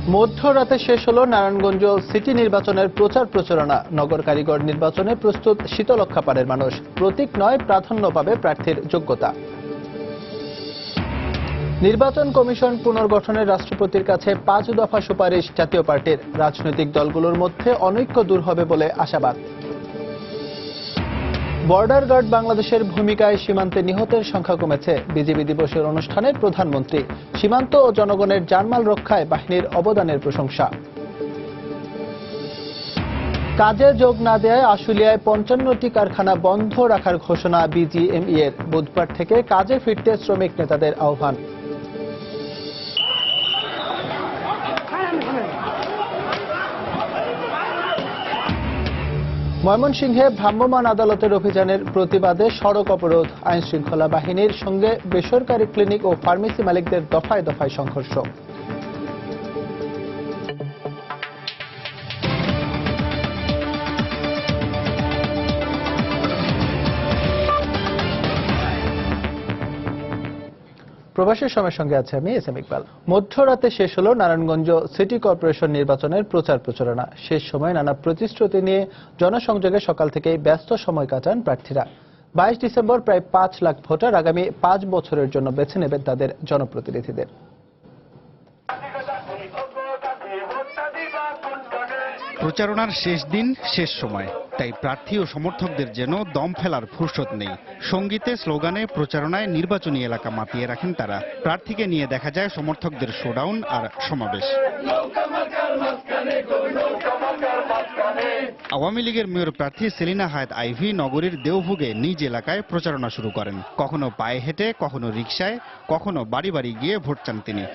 মধ্যরাতে শেষ হলো নারায়ণগঞ্জ সিটি নির্বাচনের প্রচার প্রচারণা। নগর কারিগর নির্বাচনে প্রস্তুত শীতলক্ষ্যা পাড়ের মানুষ। প্রতীক নয়, প্রাধান্য পাবে প্রার্থীর যোগ্যতা। নির্বাচন কমিশন পুনর্গঠনের রাষ্ট্রপতির কাছে 5 দফা সুপারিশ জাতীয় পার্টির। রাজনৈতিক দলগুলোর মধ্যে অনৈক্য দূর হবে বলে আশাবাদ। বর্ডার গার্ড বাংলাদেশের ভূমিকায় সীমান্তে নিহতের সংখ্যা কমেছে। বিজিবি দিবসের অনুষ্ঠানে প্রধানমন্ত্রী সীমান্ত ও জনগণের জানমাল রক্ষায় বাহিনীর অবদানের প্রশংসা। কাজে যোগ না দেয় আশুলিয়ায় 55টি কারখানা বন্ধ রাখার ঘোষণা বিজিএমইএর। বুধবার থেকে কাজে ফিরতে শ্রমিক নেতাদের আহ্বান। ময়মনসিংহে ভ্রাম্যমাণ আদালতের অভিযানের প্রতিবাদে সড়ক অবরোধ। আইন শৃঙ্খলা বাহিনীর সঙ্গে বেসরকারি ক্লিনিক ও ফার্মেসি মালিকদের দফায় দফায় সংঘর্ষ। প্রবাসের সময়ের সঙ্গে আছে আমি এস এম ইকবাল। মধ্যরাতে শেষ হলো নারায়ণগঞ্জ সিটি কর্পোরেশন নির্বাচনের প্রচার প্রচারণা। শেষ সময় নানা প্রতিশ্রুতি নিয়ে জনসংযোগে সকাল থেকেই ব্যস্ত সময় কাটান প্রার্থীরা। 22 ডিসেম্বর প্রায় 5 লাখ ভোটার আগামী 5 বছরের জন্য বেছে নেবেন তাদের জনপ্রতিনিধিদের। প্রচারণার শেষ দিন, শেষ সময়, তাই প্রার্থী ও সমর্থকদের যেন দম ফেলার ফুরসত নেই। সঙ্গীতে, স্লোগানে, প্রচারণায় নির্বাচনী এলাকা মাতিয়ে রাখেন তারা। প্রার্থীকে নিয়ে দেখা যায় সমর্থকদের শোডাউন আর সমাবেশ। আওয়ামী লীগের মেয়র প্রার্থী সেলিনা হায়াত আইভী নগরীর দেওভোগে নিজ এলাকায় প্রচারণা শুরু করেন। কখনো পায়ে হেঁটে, কখনো রিকশায়, কখনো বাড়ি বাড়ি গিয়ে ভোট চান তিনি।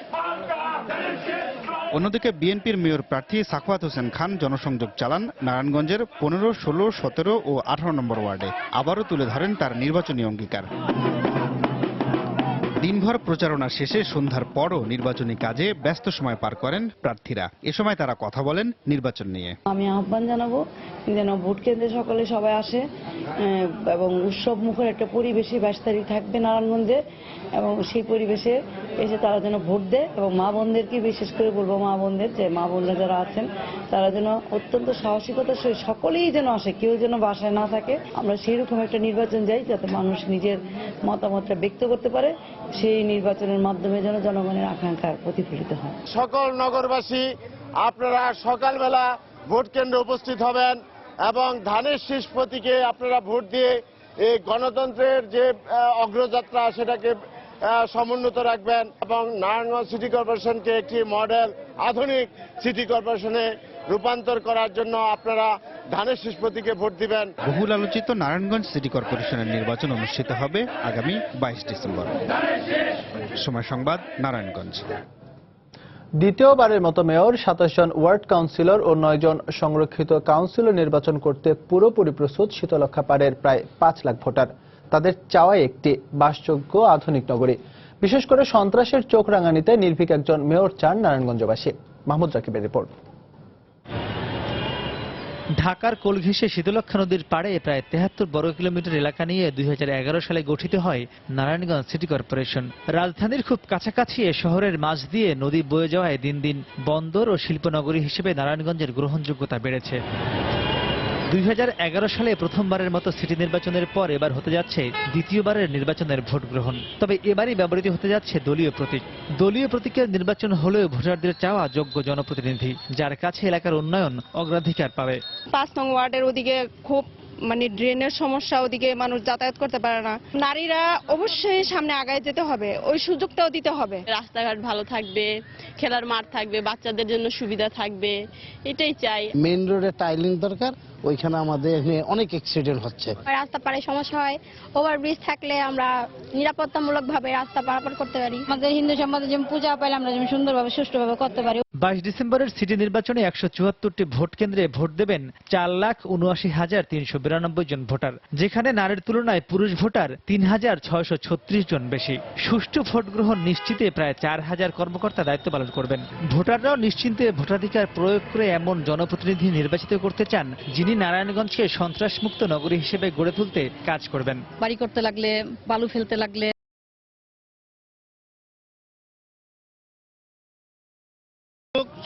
অন্যদিকে বিএনপির মেয়র প্রার্থী সাখাওয়াত হোসেন খান জনসংযোগ চালান নারায়ণগঞ্জের 15, 16, 17 ও 18 নম্বর ওয়ার্ডে। আবারও তুলে ধরেন তার নির্বাচনী অঙ্গীকার। দিনভর প্রচারণা শেষে সন্ধ্যার পরও নির্বাচনী কাজে ব্যস্ত সময় পার করেন প্রার্থীরা। এ সময় তারা কথা বলেন নির্বাচন নিয়ে। আমি আহ্বান জানাবো যেন ভোট কেন্দ্রে সকলে সবাই আসে এবং উৎসব মুখর একটা পরিবেশে 22 তারিখ থাকবে নারায়ণগঞ্জে, এবং সেই পরিবেশে এসে তারা যেন ভোট দেয়। এবং মা বোনদেরকে বিশেষ করে বলবো, মা বোনদের যে মা বোনরা যারা আছেন তারা যেন অত্যন্ত সাহসিকতার সহিত সকলেই যেন আসে, কেউ যেন বাসায় না থাকে। আমরা সেই রকম একটা নির্বাচন চাই যাতে মানুষ নিজের মতামতটা ব্যক্ত করতে পারে। সেই নির্বাচনের মাধ্যমে যেন জনগণের আকাঙ্ক্ষা প্রতিফলিত হয়। সকল নগরবাসী আপনারা সকালবেলা ভোট কেন্দ্রে উপস্থিত হবেন এবং ধানের শীষ প্রতীকে আপনারা ভোট দিয়ে এই গণতন্ত্রের যে অগ্রযাত্রা সেটাকে সমুন্নত রাখবেন এবং নারায়ণগঞ্জ সিটি কর্পোরেশনকে একটি মডেল আধুনিক সিটি কর্পোরেশনে রূপান্তর করার জন্য আপনারা ধানের শীষ প্রতীকে ভোট দিবেন। বহুল আলোচিত নারায়ণগঞ্জ সিটি কর্পোরেশনের নির্বাচন অনুষ্ঠিত হবে আগামী 22 ডিসেম্বর। সময় সংবাদ, নারায়ণগঞ্জ। দ্বিতীয়বারের মতো মেয়র, 27 জন ওয়ার্ড কাউন্সিলর ও 9 জন সংরক্ষিত কাউন্সিলর নির্বাচন করতে পুরোপুরি প্রস্তুত শীতলক্ষ্যা পাড়ের প্রায় 5 লাখ ভোটার। তাদের চাওয়ায় একটি বাসযোগ্য আধুনিক নগরী। বিশেষ করে সন্ত্রাসের চোখ রাঙানিতে নির্ভীক একজন মেয়র চান নারায়ণগঞ্জবাসী। মাহমুদ রাকিবের রিপোর্ট। ঢাকার কোল ঘেঁষে শীতলক্ষ্যা নদীর পাড়ে প্রায় 73 বর্গ কিলোমিটার এলাকা নিয়ে 2011 সালে গঠিত হয় নারায়ণগঞ্জ সিটি কর্পোরেশন। রাজধানীর খুব কাছাকাছি এ শহরের মাঝ দিয়ে নদী বয়ে যাওয়ায় দিন দিন বন্দর ও শিল্পনগরী হিসেবে নারায়ণগঞ্জের গ্রহণযোগ্যতা বেড়েছে। 2011 সালে প্রথমবারের মতো সিটি নির্বাচনের পর এবার হতে যাচ্ছে দ্বিতীয়বারের নির্বাচনের ভোট গ্রহণ। তবে এবারই ব্যবহৃত হতে যাচ্ছে দলীয় প্রতীক। দলীয় প্রতীকের নির্বাচন হলেও ভোটারদের চাওয়া যোগ্য জনপ্রতিনিধি, যার কাছে এলাকার উন্নয়ন অগ্রাধিকার পাবে। 5 নং ওয়ার্ডের ওদিকে খুব ড্রেনের সমস্যা, ওদিকে মানুষ যাতায়াত করতে পারে না। নারীরা অবশ্যই সামনে আগায় যেতে হবে, ওই সুযোগটাও দিতে হবে। রাস্তাঘাট ভালো থাকবে, খেলার মাঠ থাকবে, বাচ্চাদের জন্য সুবিধা থাকবে, এটাই চাই। মেইন রোডে টাইলিং দরকার, ওইখানে আমাদের অনেক অ্যাক্সিডেন্ট হচ্ছে। রাস্তা পারে সমস্যা হয়, ওভারব্রিজ থাকলে আমরা নিরাপত্তামূলক ভাবে রাস্তা পারাপার করতে পারি। আমাদের হিন্দু সমাজে যেমন পূজা পাইলে আমরা যেমন সুন্দরভাবে সুষ্ঠুভাবে করতে পারি। 22 ডিসেম্বরের সিটি নির্বাচনে 174টি ভোট কেন্দ্রে ভোট দেবেন 4,79,392 জন ভোটার, যেখানে নারীর তুলনায় পুরুষ ভোটার 3,636 জন বেশি। সুষ্ঠু ভোট গ্রহণ নিশ্চিতে প্রায় 4,000 কর্মকর্তা দায়িত্ব পালন করবেন। ভোটাররাও নিশ্চিন্তে ভোটাধিকার প্রয়োগ করে এমন জনপ্রতিনিধি নির্বাচিত করতে চান যিনি নারায়ণগঞ্জকে সন্ত্রাসমুক্ত নগরী হিসেবে গড়ে তুলতে কাজ করবেন। বাড়ি করতে লাগলে, বালু ফেলতে লাগলে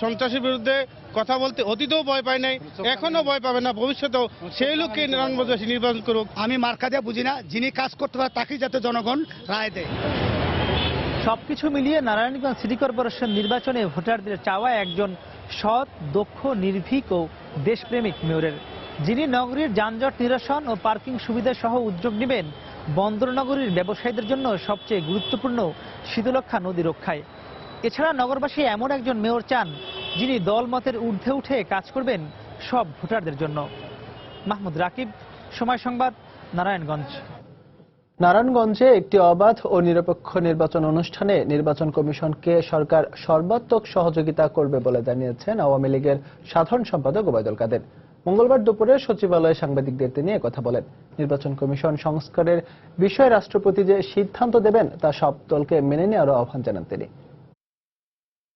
সন্ত্রাসের বিরুদ্ধে কথা বলতে অতীতেও ভয় পায় নাই, এখনো ভয় পাবে না, ভবিষ্যতেও সেই লোককে নারায়ণগঞ্জবাসী নির্বাচন করুক। আমি মার্কা দিয়ে বুঝি না, যিনি কাজ করতে পারে তাকেই যাতে জনগণ রায় দেয়। সবকিছু মিলিয়ে নারায়ণগঞ্জ সিটি কর্পোরেশন নির্বাচনে ভোটারদের চাওয়া একজন সৎ, দক্ষ, নির্ভীক ও দেশপ্রেমিক মেয়রের, যিনি নগরীর যানজট নিরসন ও পার্কিং সুবিধা সহ উদ্যোগ নেবেন বন্দরনগরীর ব্যবসায়ীদের জন্য সবচেয়ে গুরুত্বপূর্ণ শীতলক্ষ্যা নদী রক্ষায়। এছাড়া নগরবাসী এমন একজন মেয়র চান যিনি দলমতের ঊর্ধ্বে উঠে কাজ করবেন সব ভোটারদের জন্য। মাহমুদ রাকিব, সময় সংবাদ, নারায়ণগঞ্জ। নারায়ণগঞ্জে একটি অবাধ ও নিরপেক্ষ নির্বাচন অনুষ্ঠানে নির্বাচন কমিশনকে সরকার সর্বাত্মক সহযোগিতা করবে বলে জানিয়েছেন আওয়ামী লীগের সাধারণ সম্পাদক ওবায়দুল কাদের। মঙ্গলবার দুপুরে সচিবালয়ে সাংবাদিকদের তিনি একথা বলেন। নির্বাচন কমিশন সংস্কারের বিষয়ে রাষ্ট্রপতি যে সিদ্ধান্ত দেবেন তা সব দলকে মেনে নেওয়ারও আহ্বান জানান তিনি।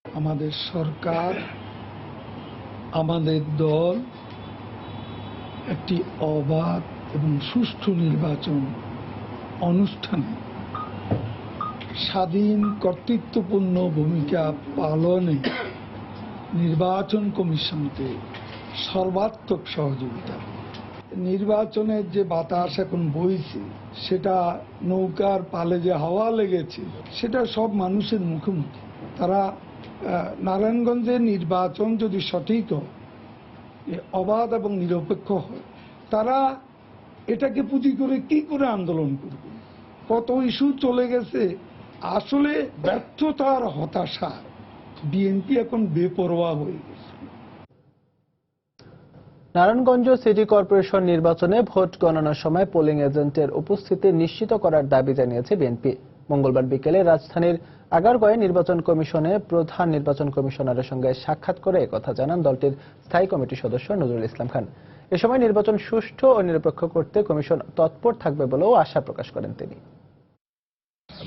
আমাদের সরকার, আমাদের দল একটি অবাধ এবং সুষ্ঠু নির্বাচন অনুষ্ঠানে স্বাধীন কর্তৃত্বপূর্ণ ভূমিকা পালনে নির্বাচন কমিশনকে সর্বাত্মক সহযোগিতা। নির্বাচনের যে বাতাস এখন বইছে, সেটা নৌকার পালে যে হাওয়া লেগেছে, সেটা সব মানুষের মুখে মুখে। তারা নারায়ণগঞ্জের নির্বাচন যদি সঠিক হয়, অবাধ এবং নিরপেক্ষ হয়, তারা এটাকে পুঁজি করে কি করে আন্দোলন করবে? কত ইস্যু চলে গেছে, আসলে ব্যর্থতার হতাশা বিএনপি এখন বেপরোয়া হয়ে গেছে। নারায়ণগঞ্জ সিটি কর্পোরেশন নির্বাচনে ভোট গণনার সময় পোলিং এজেন্টের উপস্থিতি নিশ্চিত করার দাবি জানিয়েছে বিএনপি। মঙ্গলবার বিকেলে রাজধানীর আগারগাঁওয়ে নির্বাচন কমিশনে প্রধান নির্বাচন কমিশনারের সঙ্গে সাক্ষাৎ করে একথা জানান দলটির স্থায়ী কমিটির সদস্য নজরুল ইসলাম খান। এ সময় নির্বাচন সুষ্ঠু ও নিরপেক্ষ করতে কমিশন তৎপর থাকবে বলেও আশা প্রকাশ করেন তিনি।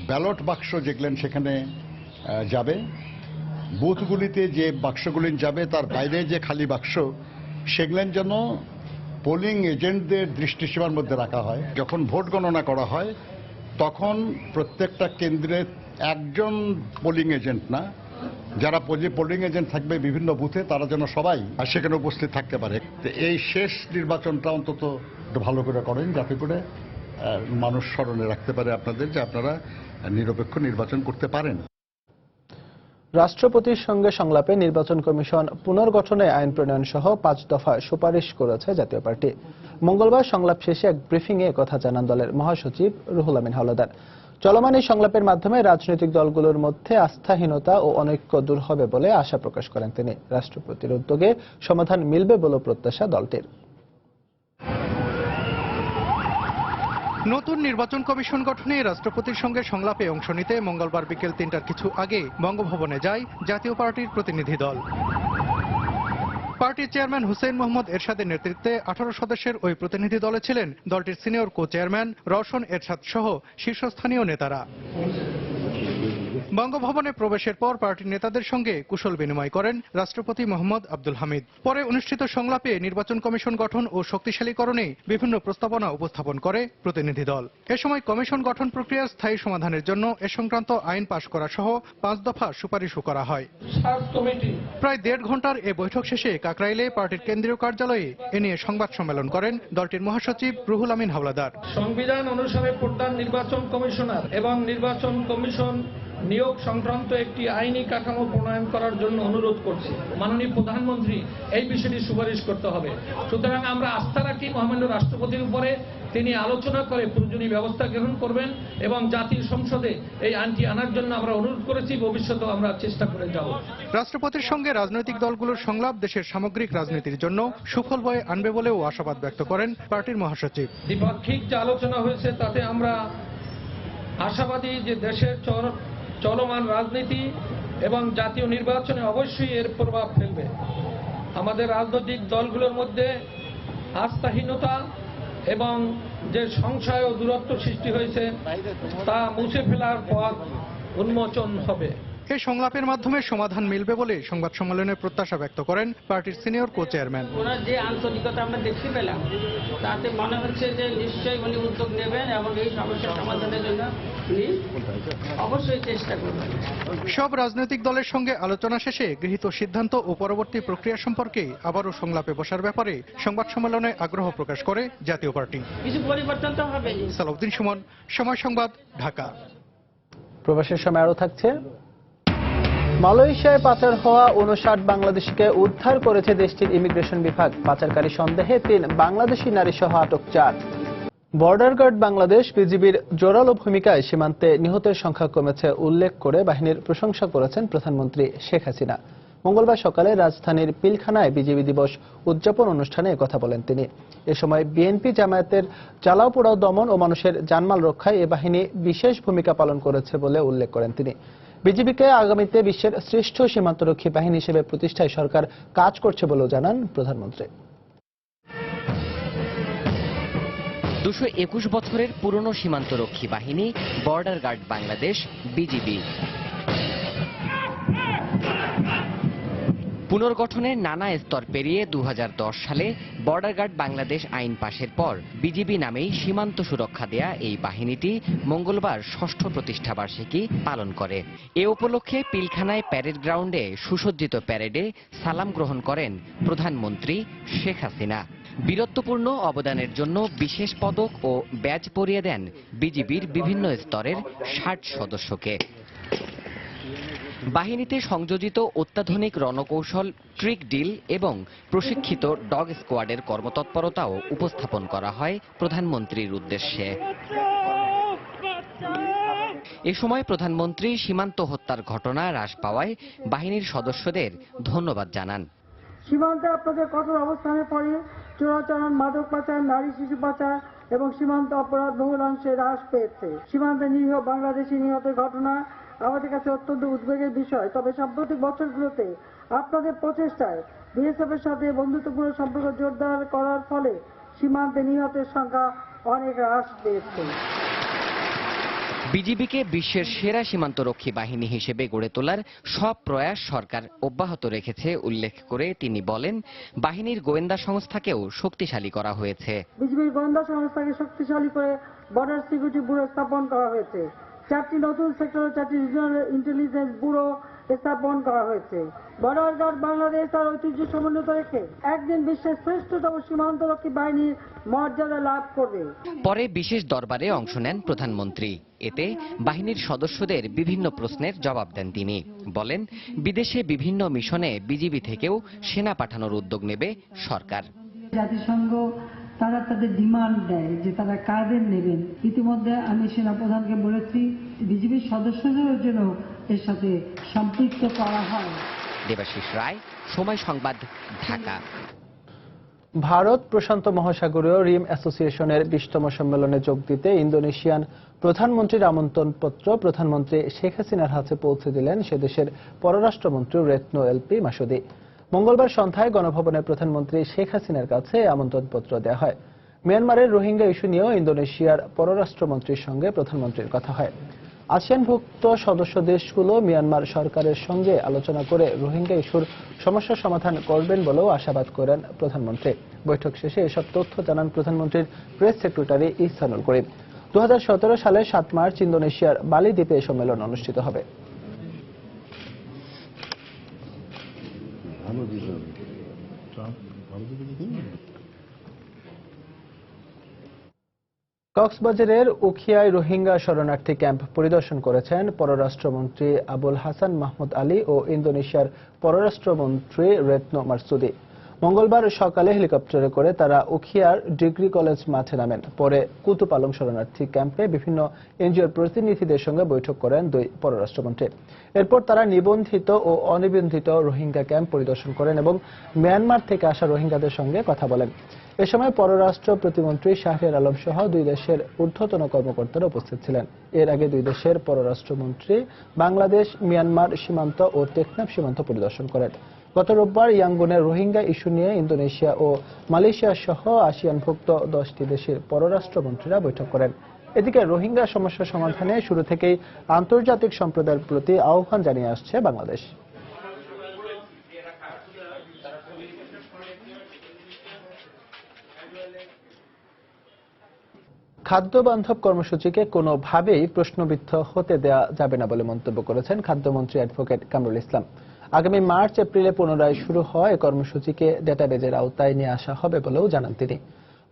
ব্যালট বাক্স যেগুলেন সেখানে যাবে, বুথগুলিতে যে বাক্সগুলি যাবে তার বাইরে যে খালি বাক্স সেগুলেন যেন পোলিং এজেন্টদের দৃষ্টিসীমার মধ্যে রাখা হয়। যখন ভোট গণনা করা হয় তখন প্রত্যেকটা কেন্দ্রে একজন পোলিং এজেন্ট না, যারা পোলিং এজেন্ট থাকবে বিভিন্ন বুথে, তারা যেন সবাই সেখানে উপস্থিত থাকতে পারে। এই শেষ নির্বাচনটা অন্তত ভালো করে করেন, যাতে করে মানুষ স্মরণে রাখতে পারে আপনাদের যে আপনারা নিরপেক্ষ নির্বাচন করতে পারেন। রাষ্ট্রপতির সঙ্গে সংলাপে নির্বাচন কমিশন পুনর্গঠনে আইন প্রণয়ন সহ 5 দফা সুপারিশ করেছে জাতীয় পার্টি। মঙ্গলবার সংলাপ শেষে এক ব্রিফিংয়ে একথা জানান দলের মহাসচিব রুহুল আমিন হাওলাদার। চলমান এই সংলাপের মাধ্যমে রাজনৈতিক দলগুলোর মধ্যে আস্থাহীনতা ও অনৈক্য দূর হবে বলে আশা প্রকাশ করেন তিনি। রাষ্ট্রপতির উদ্যোগে সমাধান মিলবে বলে প্রত্যাশা দলটির। নতুন নির্বাচন কমিশন গঠনে রাষ্ট্রপতির সঙ্গে সংলাপে অংশ নিতে মঙ্গলবার বিকেল 3টার কিছু আগে বঙ্গভবনে যায় জাতীয় পার্টির প্রতিনিধি দল। পার্টির চেয়ারম্যান হুসেইন মোহাম্মদ এরশাদের নেতৃত্বে 18 সদস্যের ওই প্রতিনিধি দলে ছিলেন দলটির senior co chairman Rowshan Ershad সহ শীর্ষস্থানীয় নেতারা। বঙ্গভবনে প্রবেশের পর পার্টির নেতাদের সঙ্গে কুশল বিনিময় করেন রাষ্ট্রপতি মোহাম্মদ আব্দুল হামিদ। পরে অনুষ্ঠিত সংলাপে নির্বাচন কমিশন গঠন ও শক্তিশালীকরণে বিভিন্ন প্রস্তাবনা উপস্থাপন করে প্রতিনিধি দল। এ সময় কমিশন গঠন প্রক্রিয়ার স্থায়ী সমাধানের জন্য এ সংক্রান্ত আইন পাশ করা সহ 5 দফা সুপারিশও করা হয়। প্রায় 1.5 ঘন্টার এ বৈঠক শেষে কাকরাইলে পার্টির কেন্দ্রীয় কার্যালয়ে এ নিয়ে সংবাদ সম্মেলন করেন দলটির মহাসচিব রুহুল আমিন হাওলাদার। সংবিধান অনুসারে প্রধান নির্বাচন কমিশনার এবং নির্বাচন কমিশন নিয়োগ সংক্রান্ত একটি আইনি কাঠামো প্রণয়ন করার জন্য অনুরোধ করছি। মাননীয় প্রধানমন্ত্রী এই বিষয়টি সুপারিশ করতে হবে। সুতরাং আমরা আস্থা রাখি মহামান্য রাষ্ট্রপতির উপরে, তিনি আলোচনা করে প্রয়োজনীয় ব্যবস্থা গ্রহণ করবেন এবং জাতীয় সংসদে এই আইনটি আনার জন্য আমরা অনুরোধ করেছি। ভবিষ্যতেও আমরা চেষ্টা করে যাব। রাষ্ট্রপতির সঙ্গে রাজনৈতিক দলগুলোর সংলাপ দেশের সামগ্রিক রাজনীতির জন্য সুফল বয়ে আনবে বলেও আশাবাদ ব্যক্ত করেন পার্টির মহাসচিব। দ্বিপাক্ষিক যে আলোচনা হয়েছে তাতে আমরা আশাবাদী যে দেশের চলমান রাজনীতি এবং জাতীয় নির্বাচনে অবশ্যই এর প্রভাব ফেলবে। আমাদের রাজনৈতিক দলগুলোর মধ্যে আস্থাহীনতা এবং যে সংশয় ও দূরত্ব সৃষ্টি হয়েছে তা মুছে ফেলার পথ উন্মোচন হবে। এই সংলাপের মাধ্যমে সমাধান মিলবে বলে সংবাদ সম্মেলনে প্রত্যাশা ব্যক্ত করেন পার্টির সিনিয়র কো চেয়ারম্যান। ওনার যে আন্তরিকতা আমরা দেখতে পেলাম তাতে মনে হচ্ছে যে নিশ্চয়ই উনি উদ্যোগ নেবেন এবং এই সমস্যা সমাধানের জন্য উনি অবশ্যই চেষ্টা করবেন। সব রাজনৈতিক দলের সঙ্গে আলোচনা শেষে গৃহীত সিদ্ধান্ত ও পরবর্তী প্রক্রিয়া সম্পর্কে আবারও সংলাপে বসার ব্যাপারে সংবাদ সম্মেলনে আগ্রহ প্রকাশ করে জাতীয় পার্টি। কিছু পরিবর্তন তো হবে। সালাউদ্দিন সুমন, সময় সংবাদ, ঢাকা। প্রবাসের সময় আরো থাকছে, মালয়েশিয়ায় পাচার হওয়া 59 বাংলাদেশিকে উদ্ধার করেছে দেশটির ইমিগ্রেশন বিভাগ। পাচারকারী সন্দেহে 3 বাংলাদেশি নারী সহ আটক 4। বর্ডার গার্ড বাংলাদেশ বিজিবির জোরালো ভূমিকায় সীমান্তে নিহতের সংখ্যা কমেছে উল্লেখ করে বাহিনীর প্রশংসা করেছেন প্রধানমন্ত্রী শেখ হাসিনা। মঙ্গলবার সকালে রাজধানীর পিলখানায় বিজিবি দিবস উদযাপন অনুষ্ঠানে একথা বলেন তিনি। এ সময় বিএনপি জামায়াতের জ্বালাও পোড়াও দমন ও মানুষের জানমাল রক্ষায় এ বাহিনী বিশেষ ভূমিকা পালন করেছে বলে উল্লেখ করেন তিনি। বিজিবিকে আগামীতে বিশ্বের শ্রেষ্ঠ সীমান্তরক্ষী বাহিনী হিসেবে প্রতিষ্ঠায় সরকার কাজ করছে বলেও জানান প্রধানমন্ত্রী। 221 বছরের পুরনো সীমান্তরক্ষী বাহিনী বর্ডার গার্ড বাংলাদেশ বিজিবি পুনর্গঠনের নানা স্তর পেরিয়ে 2010 সালে বর্ডার গার্ড বাংলাদেশ আইন পাশের পর বিজিবি নামেই সীমান্ত সুরক্ষা দেয়া এই বাহিনীটি মঙ্গলবার 6ষ্ঠ প্রতিষ্ঠাবার্ষিকী পালন করে। এ উপলক্ষে পিলখানায় প্যারেড গ্রাউন্ডে সুসজ্জিত প্যারেডে সালাম গ্রহণ করেন প্রধানমন্ত্রী শেখ হাসিনা। বীরত্বপূর্ণ অবদানের জন্য বিশেষ পদক ও ব্যাজ পরিয়ে দেন বিজিবির বিভিন্ন স্তরের 60 সদস্যকে। বাহিনীতে সংযোজিত অত্যাধুনিক রণকৌশল, ট্রিক ডিল এবং প্রশিক্ষিত ডগ স্কোয়াডের কর্মতৎপরতাও উপস্থাপন করা হয় প্রধানমন্ত্রীর উদ্দেশ্যে। এ সময় প্রধানমন্ত্রী সীমান্ত হত্যার ঘটনা হ্রাস পাওয়ায় বাহিনীর সদস্যদের ধন্যবাদ জানান। সীমান্তে আপনাদের কঠোর অবস্থানের পরে চোরাচালান, মাদক পাচার, নারী শিশু পাচার এবং সীমান্ত অপরাধ বহুলাংশে হ্রাস পেয়েছে। সীমান্তে নিরীহ বাংলাদেশি নিহতের ঘটনা আমাদের কাছে অত্যন্ত উদ্বেগের বিষয়। তবে সাম্প্রতিক বছরগুলোতে আপনাদের প্রচেষ্টায় বিএসএফ এর সাথে বন্ধুত্বপূর্ণ সম্পর্ক জোরদার করার ফলে সীমান্তে নিহতের সংখ্যা অনেক হ্রাস পেয়েছে। বিজিবিকে বিশ্বের সেরা সীমান্তরক্ষী বাহিনী হিসেবে গড়ে তোলার সব প্রয়াস সরকার অব্যাহত রেখেছে উল্লেখ করে তিনি বলেন, বাহিনীর গোয়েন্দা সংস্থাকেও শক্তিশালী করা হয়েছে। বিজিবির গোয়েন্দা সংস্থাকে শক্তিশালী করে বর্ডার সিকিউরিটি ব্যুরো স্থাপন করা হয়েছে। 4টি নতুন সেক্টর, 4টি রিজিওনাল ইন্টেলিজেন্স ব্যুরো স্থাপন করা হয়েছে। বর্ডার গার্ড বাংলাদেশ তার ঐতিহ্য সমুন্নত রেখে একদিন বিশ্বের শ্রেষ্ঠতম সীমান্তরক্ষী বাহিনীর মর্যাদা লাভ করবে। পরে বিশেষ দরবারে অংশ নেন প্রধানমন্ত্রী। এতে বাহিনীর সদস্যদের বিভিন্ন প্রশ্নের জবাব দেন তিনি। বলেন, বিদেশে বিভিন্ন মিশনে বিজিবি থেকেও সেনা পাঠানোর উদ্যোগ নেবে সরকার। জাতিসংঘ তারা তাদের ডিমান্ড দেয় যে তারা কাদের নেবেন। ইতিমধ্যে আমি সেনাপ্রধানকে বলেছি বিজিবির সদস্যদের জন্য এর সাথে সম্পৃক্ত করা হয়। দেবাশিস রায়, সময় সংবাদ, ঢাকা। ভারত প্রশান্ত মহাসাগরীয় রিম অ্যাসোসিয়েশনের 20তম সম্মেলনে যোগ দিতে ইন্দোনেশিয়ান প্রধানমন্ত্রীর আমন্ত্রণপত্র প্রধানমন্ত্রী শেখ হাসিনার হাতে পৌঁছে দিলেন সে দেশের পররাষ্ট্রমন্ত্রী রেতনো এলপি মাসুদি। মঙ্গলবার সন্ধ্যায় গণভবনে প্রধানমন্ত্রী শেখ হাসিনার কাছে আমন্ত্রণপত্র দেওয়া হয়। মিয়ানমারের রোহিঙ্গা ইস্যু নিয়েও ইন্দোনেশিয়ার পররাষ্ট্রমন্ত্রীর সঙ্গে প্রধানমন্ত্রীর কথা হয়। আসিয়ানভুক্ত সদস্য দেশগুলো মিয়ানমার সরকারের সঙ্গে আলোচনা করে রোহিঙ্গা ইস্যুর সমস্যার সমাধান করবেন বলেও আশাবাদ করেন প্রধানমন্ত্রী। বৈঠক শেষে এসব তথ্য জানান প্রধানমন্ত্রীর প্রেস সেক্রেটারি ইহসানুল করিম। 2017 সালের 7 মার্চ ইন্দোনেশিয়ার বালি দ্বীপে এই সম্মেলন অনুষ্ঠিত হবে। কক্সবাজারের উখিয়ায় রোহিঙ্গা শরণার্থী ক্যাম্প পরিদর্শন করেছেন পররাষ্ট্রমন্ত্রী আবুল হাসান মাহমুদ আলী ও ইন্দোনেশিয়ার পররাষ্ট্রমন্ত্রী রেতনো মারসুদি। মঙ্গলবার সকালে হেলিকপ্টারে করে তারা উখিয়ার ডিগ্রি কলেজ মাঠে নামেন। পরে কুতুপালং শরণার্থী ক্যাম্পে বিভিন্ন এনজিওর প্রতিনিধিদের সঙ্গে বৈঠক করেন দুই পররাষ্ট্রমন্ত্রী। এরপর তারা নিবন্ধিত ও অনিবন্ধিত রোহিঙ্গা ক্যাম্প পরিদর্শন করেন এবং মিয়ানমার থেকে আসা রোহিঙ্গাদের সঙ্গে কথা বলেন। এ সময় পররাষ্ট্র প্রতিমন্ত্রী শাহরিয়ার আলম সহ দুই দেশের ঊর্ধ্বতন কর্মকর্তারা উপস্থিত ছিলেন। এর আগে দুই দেশের পররাষ্ট্রমন্ত্রী বাংলাদেশ মিয়ানমার সীমান্ত ও টেকনাফ সীমান্ত পরিদর্শন করেন। গত রোববার ইয়াঙ্গুনের রোহিঙ্গা ইস্যু নিয়ে ইন্দোনেশিয়া ও মালয়েশিয়া সহ আসিয়ানভুক্ত 10টি দেশের পররাষ্ট্রমন্ত্রীরা বৈঠক করেন। এদিকে রোহিঙ্গা সমস্যা সমাধানে শুরু থেকেই আন্তর্জাতিক সম্প্রদায়ের প্রতি আহ্বান জানিয়ে আসছে বাংলাদেশ। খাদ্য বান্ধব কর্মসূচিকে কোনোভাবেই প্রশ্নবিদ্ধ হতে দেওয়া যাবে না বলে মন্তব্য করেছেন খাদ্যমন্ত্রী অ্যাডভোকেট কামরুল ইসলাম। আগামী মার্চ এপ্রিলে পুনরায় শুরু হওয়া এই কর্মসূচিকে ডেটাবেজের আওতায় নিয়ে আসা হবে বলেও জানান তিনি।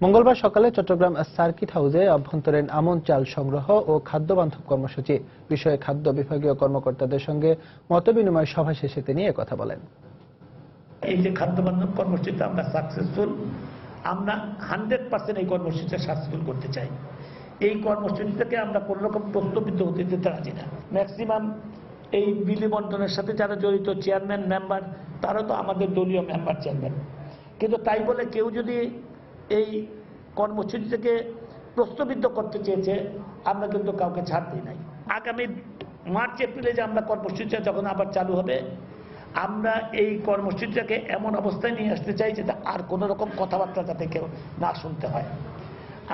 মঙ্গলবার সকালে চট্টগ্রাম সার্কিট হাউসে অভ্যন্তরীণ আমন চাল সংগ্রহ ও খাদ্য বান্ধব কর্মসূচি বিষয়ে খাদ্য বিভাগীয় কর্মকর্তাদের সঙ্গে মতবিনিময় সভা শেষে তিনি একথা বলেন। এই যে খাদ্য বান্ধব কর্মসূচিতে আমরা সাকসেসফুল, আমরা 100% এই কর্মসূচিটা সাকসেসফুল করতে চাই। এই কর্মসূচি থেকে আমরা কোনো রকম প্রশ্নবিদ্ধ হতে দিতে রাজি না। ম্যাক্সিমাম এই বিলি বন্টনের সাথে যারা জড়িত চেয়ারম্যান মেম্বার, তারা তো আমাদের দলীয় মেম্বার চেয়ারম্যান, কিন্তু তাই বলে কেউ যদি এই কর্মসূচি থেকে প্রশ্নবিদ্ধ করতে চেয়েছে, আমরা কিন্তু কাউকে ছাড় দিই নাই। আগামী মার্চ এপ্রিলে যে আমরা কর্মসূচিটা যখন আবার চালু হবে, আমরা এই কর্মসূচিটাকে এমন অবস্থায় নিয়ে আসতে চাই যাতে আর কোনো রকম কথাবার্তা যাতে কেউ না শুনতে হয়।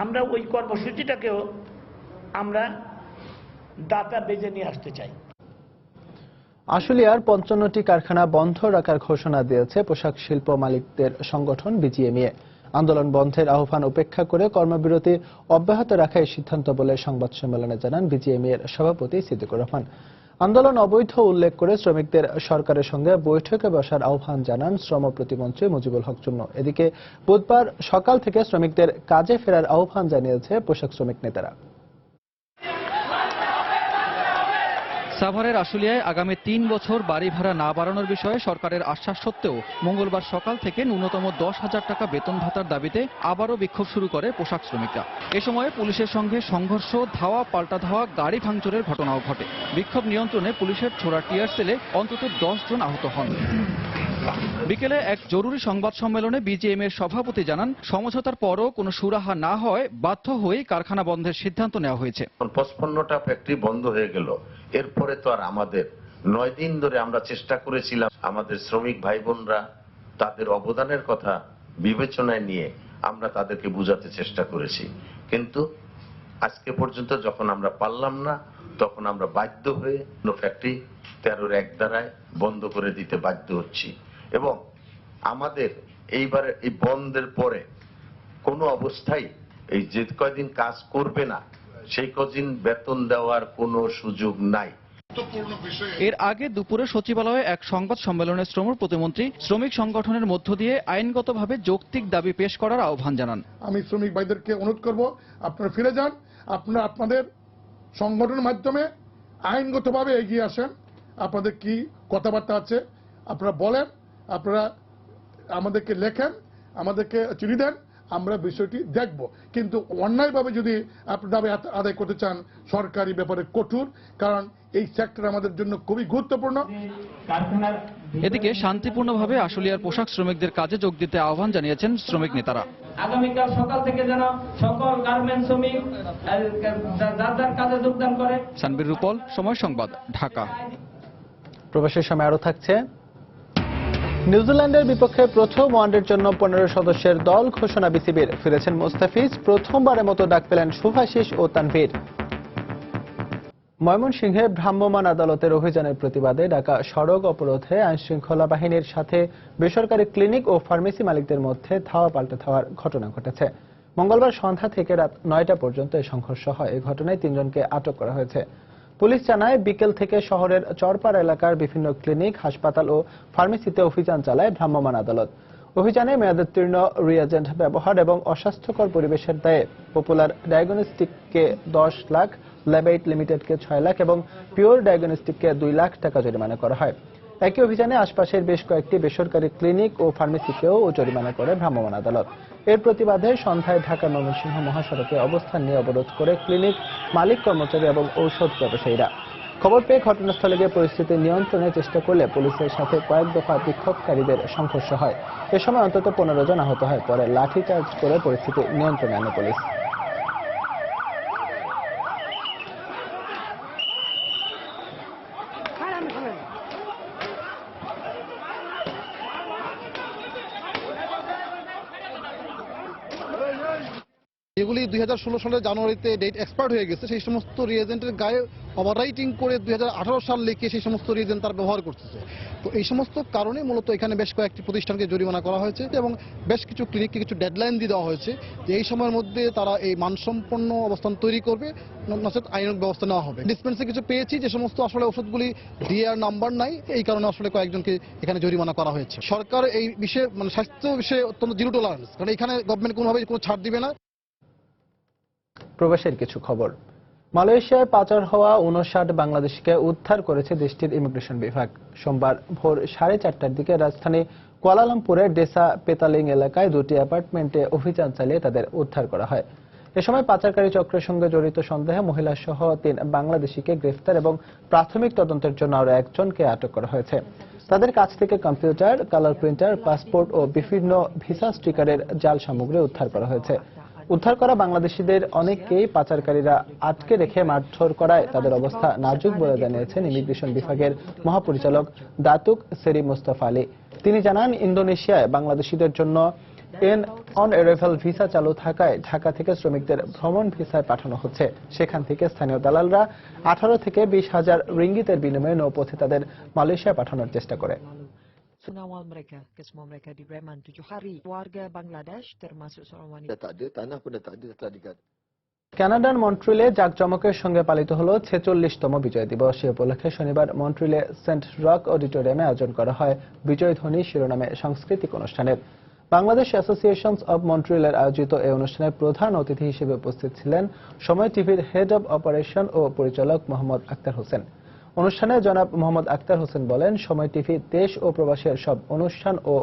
আমরা ওই কর্মসূচিটাকেও আমরা ডাটা বেজে নিয়ে আসতে চাই। আশুলিয়ার 55টি কারখানা বন্ধ রাখার ঘোষণা দিয়েছে পোশাক শিল্প মালিকদের সংগঠন বিজিএমইএ। আন্দোলন বন্ধের আহ্বান উপেক্ষা করে কর্মবিরতি অব্যাহত রাখার সিদ্ধান্ত বলে সংবাদ সম্মেলনে জানান বিজিএমইএর সভাপতি সিদ্দিকুর রহমান। আন্দোলন অবৈধ উল্লেখ করে শ্রমিকদের সরকারের সঙ্গে বৈঠকে বসার আহ্বান জানান শ্রম প্রতিমন্ত্রী মুজিবুল হক চুন্নু। এদিকে বুধবার সকাল থেকে শ্রমিকদের কাজে ফেরার আহ্বান জানিয়েছে পোশাক শ্রমিক নেতারা। সাভারের আশুলিয়ায় আগামী 3 বছর বাড়ি ভাড়া না বাড়ানোর বিষয়ে সরকারের আশ্বাস সত্ত্বেও মঙ্গলবার সকাল থেকে ন্যূনতম 10,000 টাকা বেতন ভাতার দাবিতে আবারও বিক্ষোভ শুরু করে পোশাক শ্রমিকরা। এ সময় পুলিশের সঙ্গে সংঘর্ষ, ধাওয়া পাল্টা ধাওয়া, গাড়ি ভাঙচুরের ঘটনাও ঘটে। বিক্ষোভ নিয়ন্ত্রণে পুলিশের ছোড়া টিয়ার সেলে অন্তত 10 জন আহত হন। বিকেলে এক জরুরি সংবাদ সম্মেলনে বিজিএমএর সভাপতি জানান, সমঝোতার পরও কোনো সুরাহা না হয় বাধ্য হয়েই কারখানা বন্ধের সিদ্ধান্ত নেওয়া হয়েছে। 55টা ফ্যাক্টরি বন্ধ হয়ে গেল, এরপরে তো আর আমাদের 9 দিন ধরে আমরা চেষ্টা করেছিলাম আমাদের শ্রমিক ভাই বোনরা তাদের অবদানের কথা বিবেচনায় নিয়ে আমরা তাদেরকে বোঝাতে চেষ্টা করেছি, কিন্তু আজকে পর্যন্ত যখন আমরা পারলাম না, তখন আমরা বাধ্য হয়ে ফ্যাক্টরি 13-1 দ্বারায় বন্ধ করে দিতে বাধ্য হচ্ছি। এবং আমাদের এইবারে এই বন্ধের পরে কোনো অবস্থায় এই যে কয়দিন কাজ করবে না সেই কদিন বেতন দেওয়ার কোনো সুযোগ নাই। এর আগে দুপুরে সচিবালয়ে এক সংবাদ সম্মেলনে শ্রম প্রতিমন্ত্রী শ্রমিক সংগঠনের মধ্য দিয়ে আইনগতভাবে যৌক্তিক দাবি পেশ করার আহ্বান জানান। আমি শ্রমিক ভাইদেরকে অনুরোধ করব, আপনারা ফিরে যান, আপনারা আপনাদের সংগঠনের মাধ্যমে আইনগতভাবে এগিয়ে আসেন। আপনাদের কি কথাবার্তা আছে আপনারা বলেন, আপনারা আমাদেরকে লেখেন, আমাদেরকে চিঠি দেন, আমরা বিষয়টি দেখব। কিন্তু অন্যায়ভাবে যদি আপনারা দাবি আদায় করতে চান, সরকারি ব্যাপারে কঠোর, কারণ এই সেক্টর আমাদের জন্য খুবই গুরুত্বপূর্ণ। এদিকে শান্তিপূর্ণভাবে আশুলিয়ার পোশাক শ্রমিকদের কাজে যোগ দিতে আহ্বান জানিয়েছেন শ্রমিক নেতারা। আগামীকাল সকাল থেকে যেন সকল গার্মেন্টস শ্রমিক যার যার কাজে যোগদান করে। সানবীর রূপল, সময় সংবাদ, ঢাকা। প্রবাসের সময় আরো থাকছে, নিউজিল্যান্ডের বিপক্ষে প্রথম ওয়ানডের জন্য 15 সদস্যের দল ঘোষণা বিসিবির। ফিরেছেন মোস্তাফিজ, প্রথমবারের মতো ডাক পেলেন শুভাশিস ও তানভীর। ময়মনসিংহে ভ্রাম্যমাণ আদালতের অভিযানের প্রতিবাদে ঢাকা সড়ক অবরোধে আইনশৃঙ্খলা বাহিনীর সাথে বেসরকারি ক্লিনিক ও ফার্মেসি মালিকদের মধ্যে ধাওয়া পাল্টা ধাওয়ার ঘটনা ঘটেছে। মঙ্গলবার সন্ধ্যা থেকে রাত 9টা পর্যন্ত এই সংঘর্ষ হয়। এই ঘটনায় 3 জনকে আটক করা হয়েছে। পুলিশ জানায়, বিকেল থেকে শহরের চরপাড়া এলাকার বিভিন্ন ক্লিনিক, হাসপাতাল ও ফার্মেসিতে অভিযান চালায় ভ্রাম্যমাণ আদালত। অভিযানে মেয়াদোত্তীর্ণ রিয়েজেন্ট ব্যবহার এবং অস্বাস্থ্যকর পরিবেশের দায়ে পপুলার ডায়াগনস্টিককে 10 লাখ, ল্যাবাইট লিমিটেডকে 6 লাখ এবং পিওর ডায়াগনস্টিককে 2 লাখ টাকা জরিমানা করা হয়। একই অভিযানে আশপাশের বেশ কয়েকটি বেসরকারি ক্লিনিক ও ফার্মেসিকেও জরিমানা করে ভ্রাম্যমাণ আদালত। এর প্রতিবাদে সন্ধ্যায় ঢাকা ময়মনসিংহ মহাসড়কে অবস্থান নিয়ে অবরোধ করে ক্লিনিক মালিক, কর্মচারী এবং ঔষধ ব্যবসায়ীরা। খবর পেয়ে ঘটনাস্থলে গিয়ে পরিস্থিতি নিয়ন্ত্রণের চেষ্টা করলে পুলিশের সাথে কয়েক দফা বিক্ষোভকারীদের সংঘর্ষ হয়। এ সময় অন্তত 15 জন আহত হয়। পরে লাঠিচার্জ করে পরিস্থিতি নিয়ন্ত্রণে আনে পুলিশ। যেগুলি 2016 সালের জানুয়ারিতে ডেট এক্সপায়ার্ড হয়ে গেছে, সেই সমস্ত রিয়েজেন্টের গায়ে ওভাররাইটিং করে 2018 সাল লিখে সেই সমস্ত রিয়েজেন্ট তার ব্যবহার করতেছে। তো এই সমস্ত কারণে মূলত এখানে বেশ কয়েকটি প্রতিষ্ঠানকে জরিমানা করা হয়েছে এবং বেশ কিছু ক্লিনিককে কিছু ডেডলাইন দিয়ে দেওয়া হয়েছে যে এই সময়ের মধ্যে তারা এই মানসম্পন্ন অবস্থান তৈরি করবে, নচেত আইনানুগ ব্যবস্থা নেওয়া হবে। ডিসপেন্সে কিছু পেয়েছি যে সমস্ত আসলে ওষুধগুলি ডিআর নাম্বার নাই, এই কারণে আসলে কয়েকজনকে এখানে জরিমানা করা হয়েছে। সরকার এই বিষয়ে স্বাস্থ্য বিষয়ে অত্যন্ত জিরো টলারেন্স, কারণ এখানে গভর্নমেন্ট কোনোভাবেই কোনো ছাড় দিবে না। প্রবাসের কিছু খবর। মালয়েশিয়ায় পাচার হওয়া 59 বাংলাদেশিকে উদ্ধার করেছে দেশটির ইমিগ্রেশন বিভাগ। সোমবার ভোর 4:30টার দিকে রাজধানী কুয়ালালামপুরের ডেসা পেতালিং এলাকায় 2টি অ্যাপার্টমেন্টে অভিযান চালিয়ে তাদের উদ্ধার করা হয়। এ সময় পাচারকারী চক্রের সঙ্গে জড়িত সন্দেহে মহিলা সহ 3 বাংলাদেশিকে গ্রেফতার এবং প্রাথমিক তদন্তের জন্য আরও একজনকে আটক করা হয়েছে। তাদের কাছ থেকে কম্পিউটার, কালার প্রিন্টার, পাসপোর্ট ও বিভিন্ন ভিসা স্টিকারের জাল সামগ্রী উদ্ধার করা হয়েছে। উদ্ধার করা বাংলাদেশিদের অনেককেই পাচারকারীরা আটকে রেখে মারধর করায় তাদের অবস্থা নাজুক বলে জানিয়েছেন ইমিগ্রেশন বিভাগের মহাপরিচালক দাতুক সেরি মোস্তফা আলী। তিনি জানান, ইন্দোনেশিয়ায় বাংলাদেশিদের জন্য অন অ্যারাইভাল ভিসা চালু থাকায় ঢাকা থেকে শ্রমিকদের ভ্রমণ ভিসায় পাঠানো হচ্ছে। সেখান থেকে স্থানীয় দালালরা 18 থেকে 20,000 রিঙ্গিতের বিনিময়ে নৌপথে তাদের মালয়েশিয়া পাঠানোর চেষ্টা করে। Mengawal mereka ke semua mereka di Bremen 7 hari. Warga Bangladesh termasuk seorang wanita. Tak ada, tanah pun dah tak ada setelah diganti. কানাডার মন্ট্রিলে জাঁকজমকের সঙ্গে পালিত হল 46তম বিজয় দিবস। এ উপলক্ষে শনিবার মন্ট্রিলে সেন্ট রক অডিটোরিয়ামে আয়োজন করা হয় বিজয় ধ্বনি শিরোনামে সাংস্কৃতিক অনুষ্ঠানের। বাংলাদেশ অ্যাসোসিয়েশনস অব মন্ট্রিলের আয়োজিত এই অনুষ্ঠানে প্রধান অতিথি হিসেবে উপস্থিত ছিলেন সময় টিভির হেড অব অপারেশন ও পরিচালক মোহাম্মদ আক্তার হোসেন। অনুষ্ঠানে জনাব মোহাম্মদ আক্তার হোসেন বলেন, সময় টিভি দেশ ও প্রবাসের সব অনুষ্ঠান ও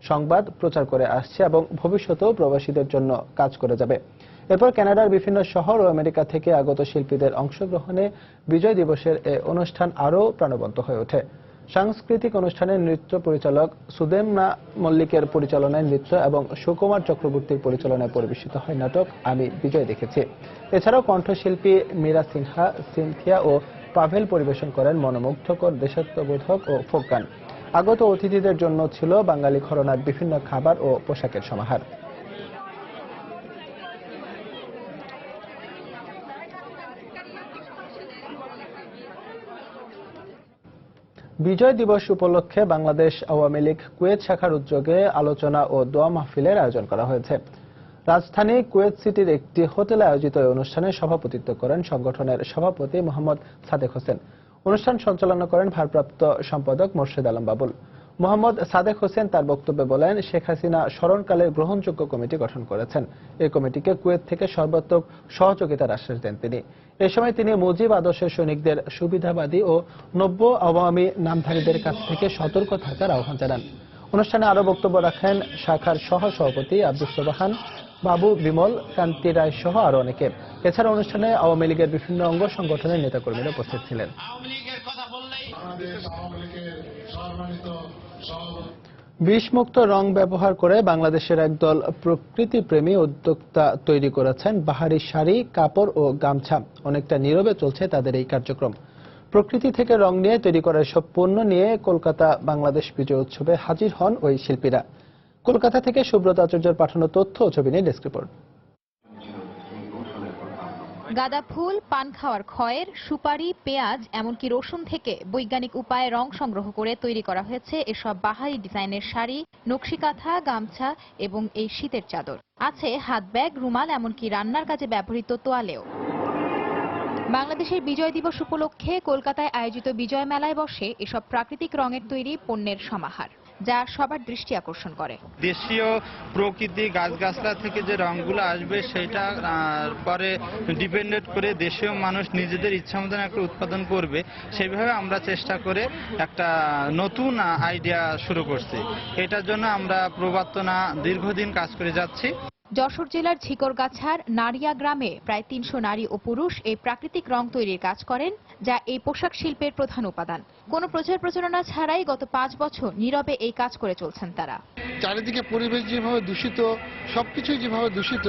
সংবাদ প্রচার করে আসছে এবং ভবিষ্যতেও প্রবাসীদের জন্য কাজ করে যাবে। এরপর কানাডার বিভিন্ন শহর ও আমেরিকা থেকে আগত শিল্পীদের অংশগ্রহণে বিজয় দিবসের এই অনুষ্ঠান আরও প্রাণবন্ত হয়ে ওঠে। সাংস্কৃতিক অনুষ্ঠানে নৃত্য পরিচালক সুদেমনা মল্লিকের পরিচালনায় নৃত্য এবং সুকুমার চক্রবর্তীর পরিচালনায় পরিবেশিত হয় নাটক আমি বিজয় দেখেছি। এছাড়াও কণ্ঠশিল্পী মীরা সিনহা, সিনথিয়া ও পাভেল পরিবেশন করেন মনোমুগ্ধকর দেশাত্মবোধক ও ফোক গান। আগত অতিথিদের জন্য ছিল বাঙালি ঘরানার বিভিন্ন খাবার ও পোশাকের সমাহার। বিজয় দিবস উপলক্ষে বাংলাদেশ আওয়ামী লীগ কুয়েত শাখার উদ্যোগে আলোচনা ও দোয়া মাহফিলের আয়োজন করা হয়েছে। রাজধানী কুয়েত সিটির একটি হোটেলে আয়োজিত এই অনুষ্ঠানে সভাপতিত্ব করেন সংগঠনের সভাপতি মোহাম্মদ সাদেক হোসেন। অনুষ্ঠান সঞ্চালনা করেন ভারপ্রাপ্ত সম্পাদক মোর্শেদ আলম বাবুল। মোহাম্মদ সাদেক হোসেন তার বক্তব্যে বলেন, শেখ হাসিনা স্মরণকালের গ্রহণযোগ্য কমিটি গঠন করেছেন। এই কমিটিকে কুয়েত থেকে সর্বাত্মক সহযোগিতার আশ্বাস দেন তিনি। এ সময় তিনি মুজিব আদর্শের সৈনিকদের সুবিধাবাদী ও নব্য আওয়ামী নামধারীদের কাছ থেকে সতর্ক থাকার আহ্বান জানান। অনুষ্ঠানে আরও বক্তব্য রাখেন শাখার সহ সভাপতি আব্দুস সোবাহান, বাবু বিমল, কান্তি রায় সহ আরো অনেকে। এছাড়া অনুষ্ঠানে আওয়ামী লীগের বিভিন্ন অঙ্গ সংগঠনের নেতাকর্মীরা উপস্থিত ছিলেন। বিষমুক্ত রং ব্যবহার করে বাংলাদেশের একদল প্রকৃতিপ্রেমী উদ্যোক্তা তৈরি করেছেন বাহারি শাড়ি, কাপড় ও গামছা। অনেকটা নীরবে চলছে তাদের এই কার্যক্রম। প্রকৃতি থেকে রং নিয়ে তৈরি করা সব পণ্য নিয়ে কলকাতা বাংলাদেশ বিজয় উৎসবে হাজির হন ওই শিল্পীরা। কলকাতা থেকে সুব্রত আচার্যের পাঠানো তথ্য ও ছবি নিয়ে ডেস্ক রিপোর্ট। গাঁদা ফুল, পান খাওয়ার খয়ের, সুপারি, পেঁয়াজ এমনকি রসুন থেকে বৈজ্ঞানিক উপায়ে রং সংগ্রহ করে তৈরি করা হয়েছে এসব বাহারি ডিজাইনের শাড়ি, নকশি কাঁথা, গামছা এবং এই শীতের চাদর। আছে হাত ব্যাগ, রুমাল এমনকি রান্নার কাজে ব্যবহৃত তোয়ালেও। বাংলাদেশের বিজয় দিবস উপলক্ষে কলকাতায় আয়োজিত বিজয় মেলায় বসে এসব প্রাকৃতিক রঙের তৈরি পণ্যের সমাহার, যা সবার দৃষ্টি আকর্ষণ করে। দেশীয় প্রকৃতি গাছগাছলা থেকে যে রংগুলো আসবে সেটা পরে ডিপেন্ডেন্ট করে দেশীয় মানুষ নিজেদের ইচ্ছা মতন একটা উৎপাদন করবে, সেভাবে আমরা চেষ্টা করে একটা নতুন আইডিয়া শুরু করছি। এটার জন্য আমরা প্রবর্তনা দীর্ঘদিন কাজ করে যাচ্ছি। যশোর জেলার ঝিকরগাছার নারিয়া গ্রামে প্রায় 300 নারী ও পুরুষ এই প্রাকৃতিক রং তৈরির কাজ করেন, যা এই পোশাক শিল্পের প্রধান উপাদান। কোনো প্রচার প্রচারণা ছাড়াই গত 5 বছর নীরবে এই কাজ করে চলছেন তারা। চারিদিকে পরিবেশ যেভাবে দূষিত, সবকিছুই যেভাবে দূষিত,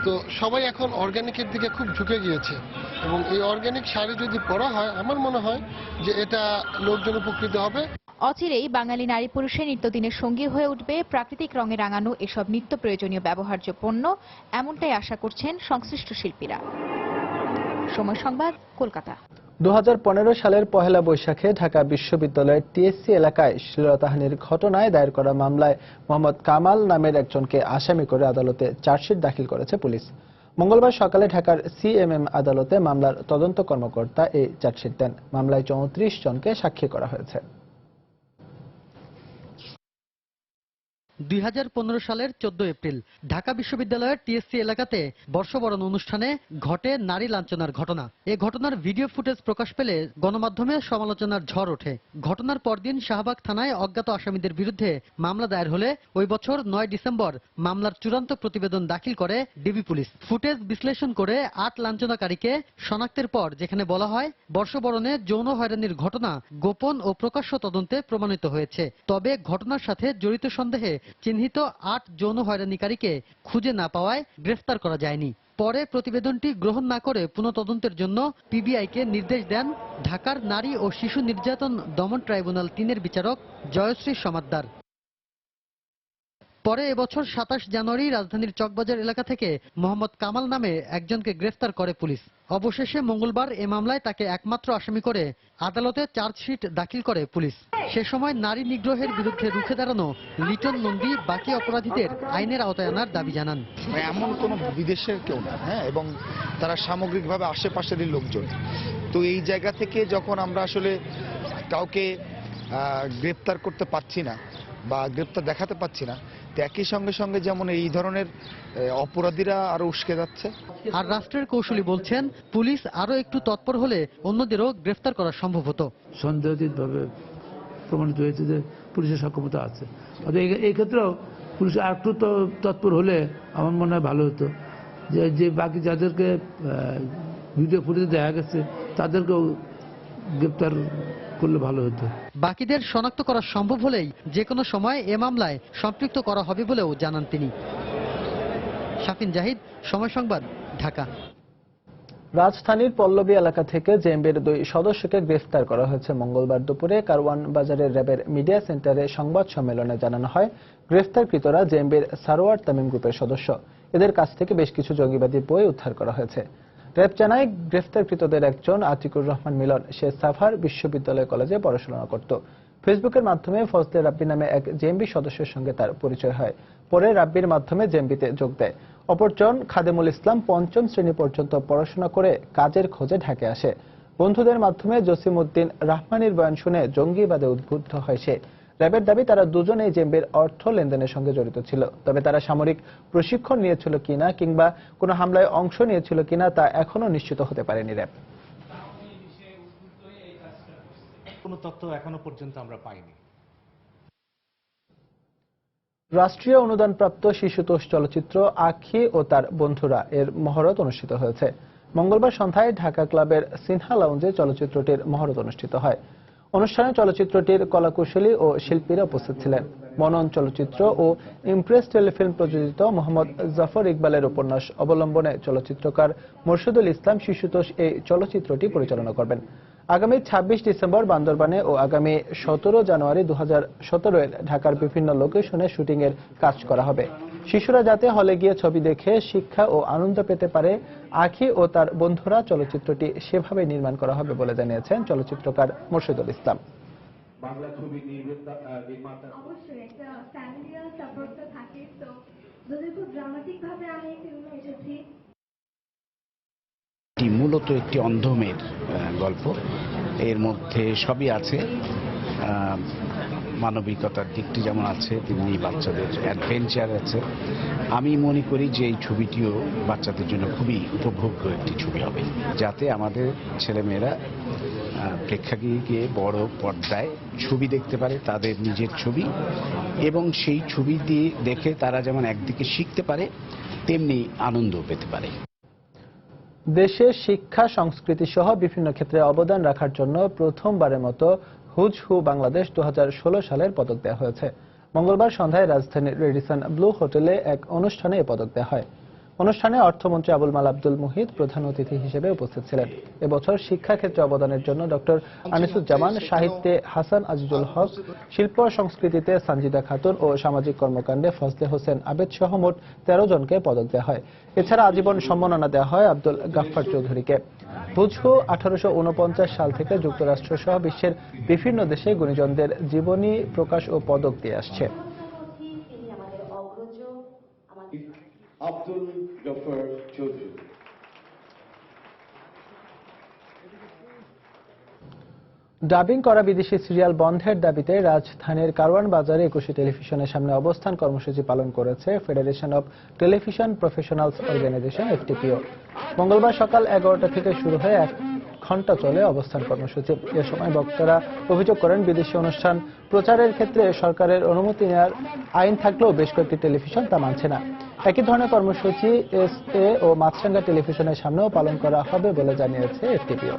তো সবাই এখন অর্গানিকের দিকে খুব ঝুঁকে গিয়েছে এবং এই অর্গানিক শাড়ি যদি পরা হয় আমার মনে হয় যে এটা লোকজন উপকৃত হবে। অচিরেই বাঙালি নারী পুরুষের নিত্যদিনের সঙ্গী হয়ে উঠবে প্রাকৃতিক রঙে রাঙানো এসব নিত্য প্রয়োজনীয় ব্যবহার্য পণ্য, এমনটাই আশা করছেন সংশ্লিষ্ট শিল্পীরা। সময় সংবাদ, কলকাতা। 2015 সালের পহেলা বৈশাখে ঢাকা বিশ্ববিদ্যালয়ের টিএসসি এলাকায় শ্লীলতাহানির ঘটনায় দায়ের করা মামলায় মোহাম্মদ কামাল নামের একজনকে আসামি করে আদালতে চার্জশিট দাখিল করেছে পুলিশ। মঙ্গলবার সকালে ঢাকার সিএমএম আদালতে মামলার তদন্ত কর্মকর্তা এই চার্জশিট দেন। মামলায় 34 জনকে সাক্ষী করা হয়েছে। 2015 সালের 14 এপ্রিল ঢাকা বিশ্ববিদ্যালয়ের টিএসসি এলাকাতে বর্ষবরণ অনুষ্ঠানে ঘটে নারী লাঞ্ছনার ঘটনা। এ ঘটনার ভিডিও ফুটেজ প্রকাশ পেলে গণমাধ্যমে সমালোচনার ঝড় ওঠে। ঘটনার পরদিন শাহবাগ থানায় অজ্ঞাত আসামিদের বিরুদ্ধে মামলা দায়ের হলে ওই বছর 9 ডিসেম্বর মামলার চূড়ান্ত প্রতিবেদন দাখিল করে ডিবি পুলিশ। ফুটেজ বিশ্লেষণ করে 8 লাঞ্ছনাকারীকে শনাক্তের পর যেখানে বলা হয় বর্ষবরণে যৌন হয়রানির ঘটনা গোপন ও প্রকাশ্য তদন্তে প্রমাণিত হয়েছে, তবে ঘটনার সাথে জড়িত সন্দেহে চিহ্নিত 8 যৌন হয়রানিকারীকে খুঁজে না পাওয়ায় গ্রেফতার করা যায়নি। পরে প্রতিবেদনটি গ্রহণ না করে পুনঃতদন্তের জন্য পিবিআইকে নির্দেশ দেন ঢাকার নারী ও শিশু নির্যাতন দমন ট্রাইব্যুনাল 3-এর বিচারক জয়শ্রী সমাদ্দার। পরে এবছর 27 জানুয়ারি রাজধানীর চকবাজার এলাকা থেকে মোহাম্মদ কামাল নামে একজনকে গ্রেফতার করে পুলিশ। অবশেষে মঙ্গলবার এ মামলায় তাকে একমাত্র আসামি করে আদালতে চার্জশিট দাখিল করে পুলিশ। সে সময় নারী নিগ্রহের বিরুদ্ধে রুখে দাঁড়ানো লিটন নন্দী বাকি অপরাধীদের আইনের আওতায় আনার দাবি জানান। এমন কোনো বিদেশের কেউ না, এবং তারা সামগ্রিকভাবে আশেপাশেরই লোকজন। তো এই জায়গা থেকে যখন আমরা আসলে কাউকে গ্রেপ্তার করতে পারছি না বা গ্রেপ্তার দেখাতে পাচ্ছি না, তো একই সঙ্গে সঙ্গে যেমন এই ধরনের অপরাধীরা আরো উস্কে যাচ্ছে। আর রাষ্ট্রের কৌশলী বলছেন পুলিশ আরো একটু তৎপর হলে অন্যদেরও গ্রেফতার করা সম্ভব হতো। সন্দেহাতীতভাবে প্রমাণিত হয়েছে যে পুলিশের সক্ষমতা আছে। এই ক্ষেত্রেও পুলিশ আর একটু তৎপর হলে আমার মনে হয় ভালো হতো, যে বাকি যাদেরকে ভিডিও ফুটেজে দেখা গেছে তাদেরকেও গ্রেপ্তার করলে ভালো হতো। বাকিদের শনাক্ত করা সম্ভব হলেই যে কোনো সময় এ মামলায় সম্পৃক্ত করা হবে বলেও জানান তিনি। শাফিন জাহিদ, সময় সংবাদ, ঢাকা। রাজধানীর পল্লবী এলাকা থেকে জেএমবির 2 সদস্যকে গ্রেফতার করা হয়েছে। মঙ্গলবার দুপুরে কারওয়ান বাজারের র্যাবের মিডিয়া সেন্টারে সংবাদ সম্মেলনে জানানো হয় গ্রেফতারকৃতরা জেএমবির সারোয়ার তামিম গ্রুপের সদস্য। এদের কাছ থেকে বেশ কিছু জঙ্গিবাদী বই উদ্ধার করা হয়েছে। র্যাব জানায় গ্রেফতারকৃতদের একজন আতিকুর রহমান মিলন, সে সাভার বিশ্ববিদ্যালয় কলেজে পড়াশোনা করত। ফেসবুকের মাধ্যমে ফজলে রাব্বি নামে এক জেএমবি সদস্যের সঙ্গে তার পরিচয় হয়। পরে রাব্বির মাধ্যমে জেএমবিতে যোগ দেয়। অপরজন খাদেমুল ইসলাম 5ম শ্রেণী পর্যন্ত পড়াশোনা করে কাজের খোঁজে ঢাকায় আসে। বন্ধুদের মাধ্যমে জসিমউদ্দিন রাহমানির বয়ান শুনে জঙ্গিবাদে উদ্বুদ্ধ হয় সে। র্যাবের দাবি তারা দুজনেই জেএমবির অর্থ লেনদেনের সঙ্গে জড়িত ছিল। তবে তারা সামরিক প্রশিক্ষণ নিয়েছিল কিনা কিংবা কোনো হামলায় অংশ নিয়েছিল কিনা তা এখনো নিশ্চিত হতে পারেনি র্যাব। কোনো তথ্য এখনো পর্যন্ত আমরা পাইনি। রাষ্ট্রীয় অনুদানপ্রাপ্ত শিশুতোষ চলচ্চিত্র আঁখি ও তার বন্ধুরা এর মহরত অনুষ্ঠিত হয়েছে। মঙ্গলবার সন্ধ্যায় ঢাকা ক্লাবের সিনহা লাউঞ্জে চলচ্চিত্রটির মহরত অনুষ্ঠিত হয়। অনুষ্ঠানে চলচ্চিত্রটির কলাকুশলী ও শিল্পীরা উপস্থিত ছিলেন। মনন চলচ্চিত্র ও ইমপ্রেস টেলিফিল্ম প্রযোজিত মোহাম্মদ জাফর ইকবালের উপন্যাস অবলম্বনে চলচ্চিত্রকার মোরশেদুল ইসলাম শিশুতোষ এই চলচ্চিত্রটি পরিচালনা করবেন। আগামী 26 ডিসেম্বর বান্দরবানে ও আগামী 17 জানুয়ারি 2017 ঢাকার বিভিন্ন লোকেশনে শুটিং এর কাজ করা হবে। শিশুরা যাতে হলে গিয়ে ছবি দেখে শিক্ষা ও আনন্দ পেতে পারে, আঁখি ও তার বন্ধুরা চলচ্চিত্রটি সেভাবে নির্মাণ করা হবে বলে জানিয়েছেন চলচ্চিত্রকার মোরশেদুল ইসলাম। বাংলা ছবি নির্মাতা অবশ্যই একটা ফ্যামিলিয়াল সাপোর্ট তো থাকে, তো যদি খুব ড্রামাটিক ভাবে আমি ফিল্মে এসেছি। মূলত একটি অন্ধ মেয়ের গল্প, এর মধ্যে সবই আছে, মানবিকতার দিকটি যেমন আছে তেমনি বাচ্চাদের অ্যাডভেঞ্চার আছে। আমি মনে করি যে এই ছবিটিও বাচ্চাদের জন্য খুবই উপভোগ্য একটি ছবি হবে, যাতে আমাদের ছেলেমেয়েরা প্রেক্ষাগৃহে গিয়ে বড় পর্দায় ছবি দেখতে পারে, তাদের নিজের ছবি, এবং সেই ছবি দিয়ে দেখে তারা যেমন একদিকে শিখতে পারে তেমনি আনন্দ পেতে পারে। দেশের শিক্ষা সংস্কৃতি সহ বিভিন্ন ক্ষেত্রে অবদান রাখার জন্য প্রথমবারের মতো হুজহু বাংলাদেশ 2016 সালের পদক দেওয়া হয়েছে। মঙ্গলবার সন্ধ্যায় রাজধানীর রেডিসন ব্লু হোটেলে এক অনুষ্ঠানে এ পদক দেওয়া হয়। অনুষ্ঠানে অর্থমন্ত্রী আবুল মাল আব্দুল মুহিত প্রধান অতিথি হিসেবে উপস্থিত ছিলেন। এবছর শিক্ষাক্ষেত্রে অবদানের জন্য ডক্টর আনিসুজ্জামান, সাহিত্যে হাসান আজিজুল হক, শিল্প সংস্কৃতিতে সঞ্জিদা খাতুন ও সামাজিক কর্মকাণ্ডে ফজলে হোসেন আবেদ সহ মোট 13 জনকে পদক দেওয়া হয়। এছাড়া আজীবন সম্মাননা দেওয়া হয় আব্দুল গাফফার চৌধুরীকে। বুঝহু 1849 সাল থেকে যুক্তরাষ্ট্র সহ বিশ্বের বিভিন্ন দেশে গুণীজনদের জীবনী প্রকাশ ও পদক দিয়ে আসছে। আব্দুল গাফফার চৌধুরী। ডাবিং করা বিদেশি সিরিয়াল বন্ধের দাবিতে রাজধানীর কারওয়ান বাজারে 21 টেলিভিশনের সামনে অবস্থান কর্মসূচি পালন করেছে federation of television professionals organization FTPO। মঙ্গলবার সকাল 11টা থেকে শুরু হয়ে 1 ঘণ্টা চলে অবস্থান কর্মসূচি। এ সময় বক্তারা অভিযোগ করেন, বিদেশি অনুষ্ঠান প্রচারের ক্ষেত্রে সরকারের অনুমতি নেওয়ার আইন থাকলেও বেশ কয়েকটি টেলিভিশন তা মানছে না। একই ধরনের কর্মসূচি SA ও মাছরাঙ্গা টেলিভিশনের সামনেও পালন করা হবে বলে জানিয়েছে FTPO।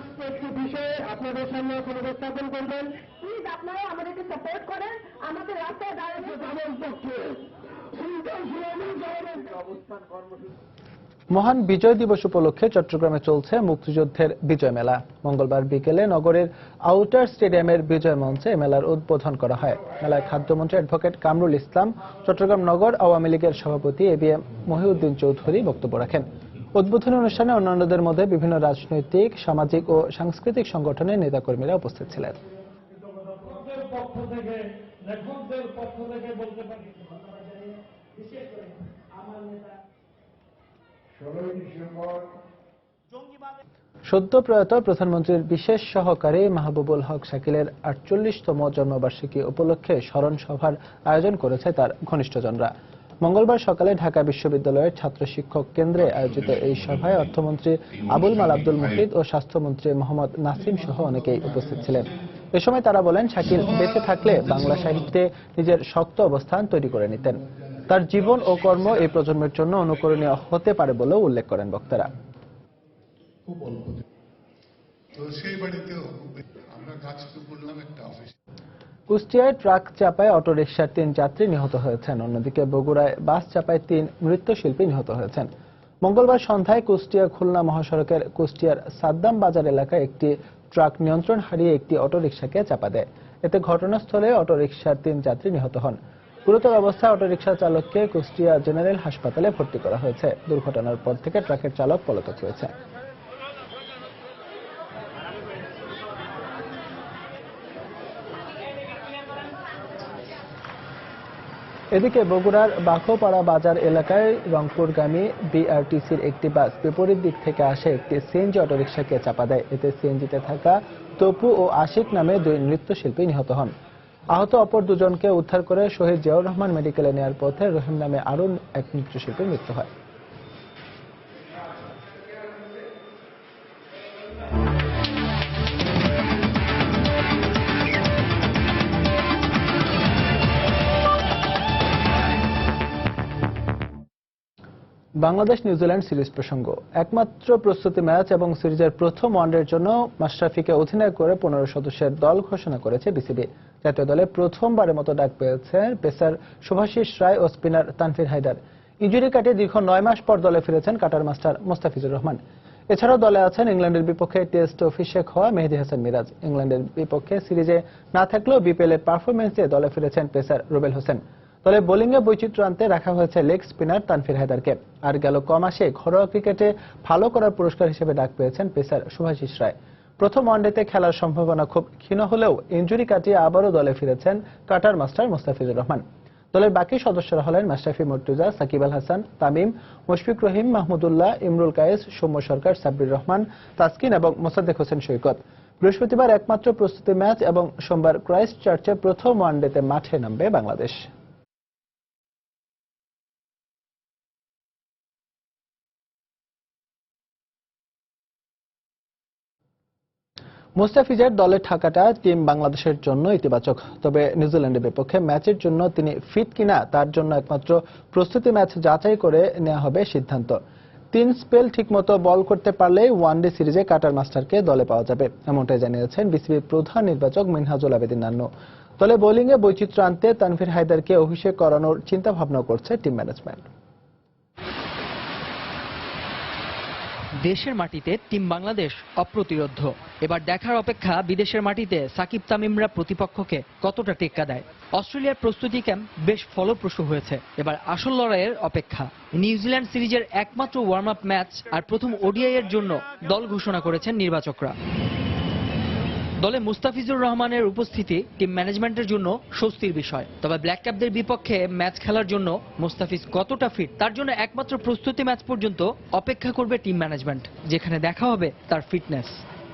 মহান বিজয় দিবস উপলক্ষে চট্টগ্রামে চলছে মুক্তিযুদ্ধের বিজয় মেলা। মঙ্গলবার বিকেলে নগরের আউটার স্টেডিয়ামের বিজয় মঞ্চে মেলার উদ্বোধন করা হয়। মেলায় খাদ্যমন্ত্রী অ্যাডভোকেট কামরুল ইসলাম, চট্টগ্রাম নগর আওয়ামী লীগের সভাপতি ABM মহিউদ্দিন চৌধুরী বক্তব্য রাখেন। উদ্বোধনী অনুষ্ঠানে অন্যান্যদের মধ্যে বিভিন্ন রাজনৈতিক, সামাজিক ও সাংস্কৃতিক সংগঠনের নেতাকর্মীরা উপস্থিত ছিলেন। সদ্য প্রয়াত প্রধানমন্ত্রীর বিশেষ সহকারী মাহবুবুল হক শাকিলের 48তম জন্মবার্ষিকী উপলক্ষে স্মরণ সভার আয়োজন করেছে তার ঘনিষ্ঠজনরা। মঙ্গলবার সকালে ঢাকা বিশ্ববিদ্যালয়ের ছাত্র শিক্ষক কেন্দ্রে আয়োজিত এই সভায় অর্থমন্ত্রী আবুল মাল আব্দুল মুহিত ও স্বাস্থ্যমন্ত্রী মোহাম্মদ নাসিম সহ অনেকেই উপস্থিত ছিলেন। এ সময় তারা বলেন, শাকিল বেঁচে থাকলে বাংলা সাহিত্যে নিজের শক্ত অবস্থান তৈরি করে নিতেন। তার জীবন ও কর্ম এই প্রজন্মের জন্য অনুকরণীয় হতে পারে বলেও উল্লেখ করেন বক্তারা। কুষ্টিয়ায় ট্রাক চাপায় অটোরিকশার 3 যাত্রী নিহত হয়েছেন। অন্যদিকে বগুড়ায় বাস চাপায় 3 নৃত্যশিল্পী নিহত হয়েছেন। মঙ্গলবার সন্ধ্যায় কুষ্টিয়া খুলনা মহাসড়কের কুষ্টিয়ার সাদ্দাম বাজার এলাকায় একটি ট্রাক নিয়ন্ত্রণ হারিয়ে একটি অটোরিকশাকে চাপা দেয়। এতে ঘটনাস্থলে অটোরিকশার 3 যাত্রী নিহত হন। গুরুতর অবস্থায় অটোরিকশা চালককে কুষ্টিয়া জেনারেল হাসপাতালে ভর্তি করা হয়েছে। দুর্ঘটনার পর থেকে ট্রাকের চালক পলাতক রয়েছে। এদিকে বগুড়ার বাখোপাড়া বাজার এলাকায় রংপুরগামী BRTCর একটি বাস বিপরীত দিক থেকে আসে একটি CNG অটোরিকশাকে চাপা দেয়। এতে CNGতে থাকা তপু ও আশিক নামে 2 নৃত্যশিল্পী নিহত হন। আহত অপর 2 জনকে উদ্ধার করে শহীদ জিয়াউর রহমান মেডিকেলে নেওয়ার পথে রহিম নামে আরও এক নৃত্যশিল্পীর মৃত্যু হয়। বাংলাদেশ নিউজিল্যান্ড সিরিজ প্রসঙ্গ। একমাত্র প্রস্তুতি ম্যাচ এবং সিরিজের প্রথম ওয়ানডের জন্য মাশরাফিকে অধিনায়ক করে 15 সদস্যের দল ঘোষণা করেছে বিসিবি। জাতীয় দলে প্রথমবারের মতো ডাক পেয়েছেন পেসার শুভাশিস রায় ও স্পিনার তানভীর হায়দার। ইনজুরি কাটিয়ে দীর্ঘ 9 মাস পর দলে ফিরেছেন কাটার মাস্টার মোস্তাফিজুর রহমান। এছাড়াও দলে আছেন ইংল্যান্ডের বিপক্ষে টেস্ট অভিষেক হওয়া মেহেদী হাসান মিরাজ। ইংল্যান্ডের বিপক্ষে সিরিজে না থাকলেও BPL এর পারফরমেন্স দিয়ে দলে ফিরেছেন পেসার রুবেল হোসেন। দলে বোলিংয়ে বৈচিত্র্য আনতে রাখা হয়েছে লেগ স্পিনার তানভীর হায়দারকে। আর গেল কমাসে ঘরোয়া ক্রিকেটে ভালো করার পুরস্কার হিসেবে ডাক পেয়েছেন পেসার শুভাশিস রায়। প্রথম ওয়ানডেতে খেলার সম্ভাবনা খুব ক্ষীণ হলেও ইনজুরি কাটিয়ে আবারও দলে ফিরেছেন কাটার মাস্টার মোস্তাফিজুর রহমান। দলের বাকি সদস্যরা হলেন মাশরাফি, মুর্তজা, সাকিব আল হাসান, তামিম, মুশফিক রহিম, মাহমুদুল্লাহ, ইমরুল কায়েস, সৌম্য সরকার, সাব্বির রহমান, তাসকিন এবং মোসাদ্দেক হোসেন সৈকত। বৃহস্পতিবার একমাত্র প্রস্তুতি ম্যাচ এবং সোমবার ক্রাইস্ট চার্চে প্রথম ওয়ানডেতে মাঠে নামবে বাংলাদেশ। মুস্তাফিজের দলে থাকাটা টিম বাংলাদেশের জন্য ইতিবাচক। তবে নিউজিল্যান্ডের বিপক্ষে ম্যাচের জন্য তিনি ফিট কিনা তার জন্য একমাত্র প্রস্তুতি ম্যাচ যাচাই করে নেওয়া হবে সিদ্ধান্ত। 3 স্পেল ঠিকমতো বল করতে পারলেই ওয়ানডে সিরিজে কাটার মাস্টারকে দলে পাওয়া যাবে, এমনটাই জানিয়েছেন বিসিবির প্রধান নির্বাচক মিনহাজুল আবেদিন নান্নু। দলে বোলিংয়ে বৈচিত্র্য আনতে তানভীর হায়দারকে অভিষেক করানোর চিন্তা ভাবনা করছে টিম ম্যানেজমেন্ট। দেশের মাটিতে টিম বাংলাদেশ অপ্রতিরোধ্য। এবার দেখার অপেক্ষা বিদেশের মাটিতে সাকিব তামিমরা প্রতিপক্ষকে কতটা টেক্কা দেয়। অস্ট্রেলিয়ার প্রস্তুতি ক্যাম্প বেশ ফলপ্রসূ হয়েছে, এবার আসল লড়াইয়ের অপেক্ষা। নিউজিল্যান্ড সিরিজের একমাত্র ওয়ার্ম আপ ম্যাচ আর প্রথম ওডিআই এর জন্য দল ঘোষণা করেছেন নির্বাচকরা। দলে মুস্তাফিজুর রহমানের উপস্থিতি টিম ম্যানেজমেন্টের জন্য স্বস্তির বিষয়। তবে ব্ল্যাক ক্যাপদের বিপক্ষে ম্যাচ খেলার জন্য মুস্তাফিজ কতটা ফিট তার জন্য একমাত্র প্রস্তুতি ম্যাচ পর্যন্ত অপেক্ষা করবে টিম ম্যানেজমেন্ট, যেখানে দেখা হবে তার ফিটনেস।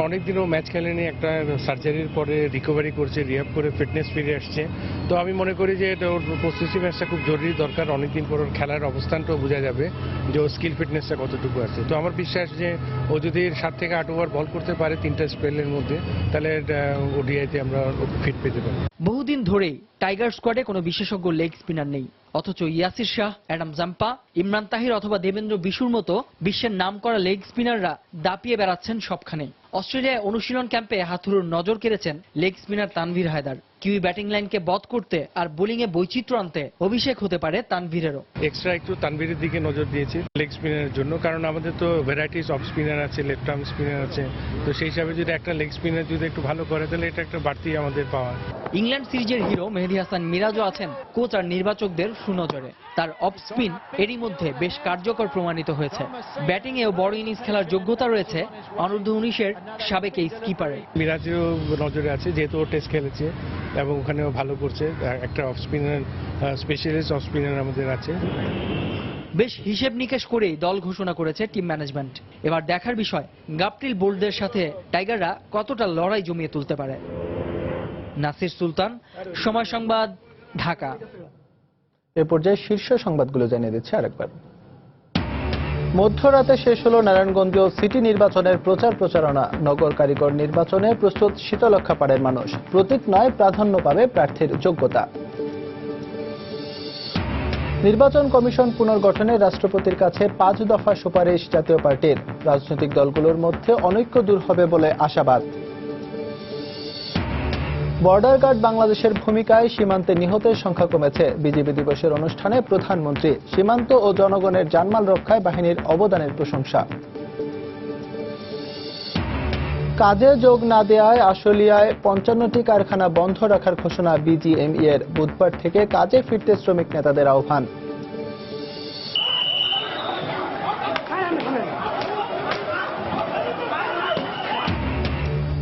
অনেকদিনও ম্যাচ খেলেনি, একটা সার্জারির পরে রিকভারি করছে, রিহ্যাব করে ফিটনেস ফিরে আসছে। তো আমি মনে করি যে এটা ওর প্রস্তুতি ম্যাচটা খুব জরুরি দরকার। অনেকদিন পর ওর খেলার অবস্থানটাও বোঝা যাবে যে ওর স্কিল ফিটনেসটা কতটুকু আছে। তো আমার বিশ্বাস যে ও যদি 7 থেকে 8 ওভার বল করতে পারে 3টা স্পেলের মধ্যে, তাহলে ওডিআইতে আমরা ফিট পেতে পারি। বহুদিন ধরেই টাইগার স্কোয়াডে কোনো বিশেষজ্ঞ লেগ স্পিনার নেই, অথচ ইয়াসির শাহ, অ্যাডাম জাম্পা, ইমরান তাহির অথবা দেবেন্দ্র বিশুর মতো বিশ্বের নামকরা লেগ স্পিনাররা দাপিয়ে বেড়াচ্ছেন সবখানে। অস্ট্রেলিয়ায় অনুশীলন ক্যাম্পে হাথুরুর নজর কেড়েছেন leg spinner Tanvir Haider. Kiwi batting লাইনকে বধ করতে আর বোলিংয়ে বৈচিত্র্য আনতে অভিষেক হতে পারে তানভীরেরও। এক্সট্রা একটু তানভীরের দিকে নজর দিয়েছি লেগ স্পিনারের জন্য, কারণ আমাদের তো ভ্যারাইটিস অফ স্পিনার আছে, লেফট আর্ম স্পিনার আছে। তো সেই হিসাবে যদি একটা লেগ স্পিনার যদি একটু ভালো করে তাহলে এটা একটা বাড়তি আমাদের পাওয়া। ইংল্যান্ড সিরিজের হিরো মেহেদী হাসান মিরাজও আছেন কোচ আর নির্বাচকদের সুনজরে। তার অফ স্পিন এরই মধ্যে বেশ কার্যকর প্রমাণিত হয়েছে। ব্যাটিংয়েও বড় ইনিংস খেলার যোগ্যতা রয়েছে অনূর্ধ্ব-19-এর সাবেক এই স্কিপারের। মিরাজও নজরে আছে, যেহেতু ও টেস্ট খেলেছে এবং ওখানেও ভালো করছে। একটা off spinner, specialist off spinner আমাদের আছে। বেশ হিসেব নিকেশ করেই দল ঘোষণা করেছে টিম ম্যানেজমেন্ট। এবার দেখার বিষয় গাপটিল বোল্টদের সাথে টাইগাররা কতটা লড়াই জমিয়ে তুলতে পারে। নাসির সুলতান, সময় সংবাদ, ঢাকা। এ পর্যায়ে শীর্ষ সংবাদগুলো জানিয়ে দিচ্ছে আরেকবার। মধ্যরাতে শেষ হলো নারায়ণগঞ্জ সিটি নির্বাচনের প্রচার প্রচারণা। নগর কারিগর নির্বাচনে প্রস্তুত শীতলক্ষ্যাপাড়ের মানুষ। প্রতীক নয়, প্রাধান্য পাবে প্রার্থীর যোগ্যতা। নির্বাচন কমিশন পুনর্গঠনে রাষ্ট্রপতির কাছে 5 দফা সুপারিশ জাতীয় পার্টির। রাজনৈতিক দলগুলোর মধ্যে অনৈক্য দূর হবে বলে আশাবাদ। বর্ডার গার্ড বাংলাদেশের ভূমিকায় সীমান্তে নিহতের সংখ্যা কমেছে। বিজিবি দিবসের অনুষ্ঠানে প্রধানমন্ত্রী সীমান্ত ও জনগণের জানমাল রক্ষায় বাহিনীর অবদানের প্রশংসা। কাজে যোগ না দেওয়ায় আশুলিয়ায় 55টি কারখানা বন্ধ রাখার ঘোষণা বিজিএমইএর। বুধবার থেকে কাজে ফিরতে শ্রমিক নেতাদের আহ্বান।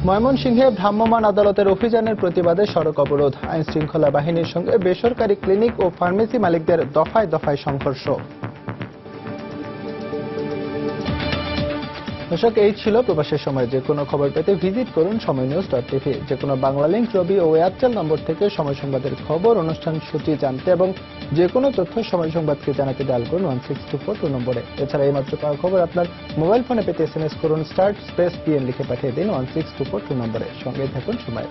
ময়মনসিংহে ভ্রাম্যমাণ আদালতের অভিযানের প্রতিবাদে সড়ক অবরোধ। আইন শৃঙ্খলা বাহিনীর সঙ্গে বেসরকারি ক্লিনিক ও ফার্মেসি মালিকদের দফায় দফায় সংঘর্ষ। দর্শক, এই ছিল প্রবাসের সময়। যে কোনো খবর পেতে ভিজিট করুন সময়নিউজ.টিভি। যে কোনো বাংলা লিংক, রবি ও এয়ারটেল নম্বর থেকে সময় সংবাদের খবর, অনুষ্ঠান সূচি জানতে এবং যে কোনো তথ্য সময় সংবাদকে জানাতে ডায়াল করুন 16242 নম্বরে। এছাড়া এইমাত্র পাওয়া খবর আপনার মোবাইল ফোনে পেতে SMS করুন *PN লিখে পাঠিয়ে দিন 16242 নম্বরে। সঙ্গে থাকুন সময়।